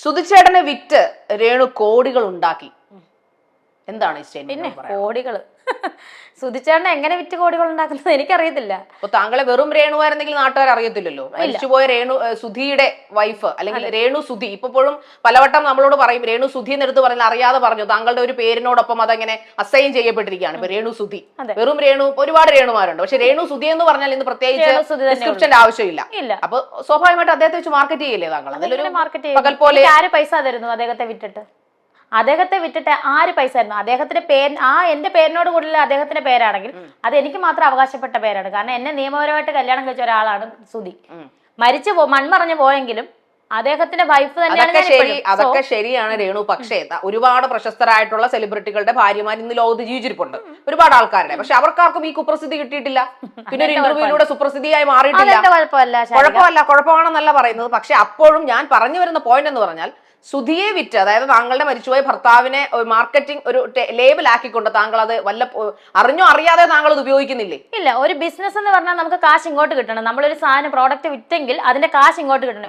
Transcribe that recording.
സുധിച്ചേട്ടനെ വിറ്റ് രേണു കോടികൾ ഉണ്ടാക്കി. എന്താണ് ഈ സ്റ്റേറ്റ്മെന്റ്? പിന്നെ കോടികള് സുധിച്ചേട്ടനെ എങ്ങനെ വിറ്റ് കോടികൾ ഉണ്ടാക്കുന്നത് എനിക്കറിയത്തില്ല. അപ്പൊ താങ്കളെ വെറും രേണുവായിരുന്നെങ്കിൽ നാട്ടുകാർ അറിയത്തില്ലല്ലോ. മരിച്ചുപോയ സുധിയുടെ വൈഫ് അല്ലെങ്കിൽ രേണു സുധി. ഇപ്പോഴും പലവട്ടം നമ്മളോട് പറയും രേണു സുധി എന്നെടുത്ത് പറഞ്ഞാൽ അറിയാതെ പറഞ്ഞു താങ്കളുടെ ഒരു പേരിനോടൊപ്പം അതങ്ങനെ അസൈൻ ചെയ്യപ്പെട്ടിരിക്കുകയാണ്. ഇപ്പൊ രേണു സുധി, വെറും രേണു, ഒരുപാട് രേണുമാരുണ്ട്. പക്ഷെ രേണു സുധി എന്ന് പറഞ്ഞാൽ ഇന്ന് പ്രത്യേകിച്ച് ഡിസ്ക്രിപ്ഷന്റെ ആവശ്യമില്ല. അപ്പൊ സ്വാഭാവികമായിട്ട് അദ്ദേഹത്തെ വെച്ച് മാർക്കറ്റ് ചെയ്യില്ലേ താങ്കൾ? മാർക്കറ്റ് പകൽ പോലെ ആര് പൈസ തരുന്നു അദ്ദേഹത്തെ വിറ്റിട്ട്? അദ്ദേഹത്തെ വിറ്റിട്ട് ആര് പൈസ തരുന്നു? അദ്ദേഹത്തിന്റെ പേര് എന്റെ പേരിനോട് കൂടുതൽ അദ്ദേഹത്തിന്റെ പേരാണെങ്കിൽ അത് എനിക്ക് മാത്രം അവകാശപ്പെട്ട പേരാണ്. കാരണം എന്നെ നിയമപരമായിട്ട് കല്യാണം കഴിച്ച ഒരാളാണ് സുധി. മരിച്ചു മൺമറഞ്ഞു പോയെങ്കിലും അദ്ദേഹത്തിന്റെ വൈഫ് തന്നെയാണ്. അതൊക്കെ ശരിയാണ് രേണു. പക്ഷേ ഒരുപാട് പ്രശസ്തരായിട്ടുള്ള സെലിബ്രിറ്റികളുടെ ഭാര്യമാർ ഇന്ന് ലോകത്ത് ജീവിച്ചിരിപ്പുണ്ട്, ഒരുപാട് ആൾക്കാരുടെ. പക്ഷെ അവർക്കാർക്കും ഈ കുപ്രസിദ്ധി കിട്ടിയിട്ടില്ല. പിന്നെ ഒരു ഇന്റർവ്യൂയിലൂടെ സുപ്രസിദ്ധിയായി മാറിയിട്ടില്ല. കുഴപ്പമാണെന്നല്ല പറയുന്നത്. പക്ഷെ അപ്പോഴും ഞാൻ പറഞ്ഞു വരുന്ന പോയിന്റ് എന്ന് പറഞ്ഞാൽ സുധിയെ വിറ്റ്, അതായത് താങ്കളുടെ മരിച്ചുപോയ ഭർത്താവിനെ മാർക്കറ്റിംഗ് ഒരു ലേബൽ ആക്കിക്കൊണ്ട് താങ്കൾ അത് അറിഞ്ഞോ അറിയാതെ താങ്കൾ അത് ഉപയോഗിക്കുന്നില്ലേ? ഇല്ല, ഒരു ബിസിനസ് എന്ന് പറഞ്ഞാൽ നമുക്ക് കാശ് ഇങ്ങോട്ട് കിട്ടണം. നമ്മളൊരു സാധനം പ്രോഡക്റ്റ് വിറ്റെങ്കിൽ അതിന്റെ കാശ് ഇങ്ങോട്ട് കിട്ടണം.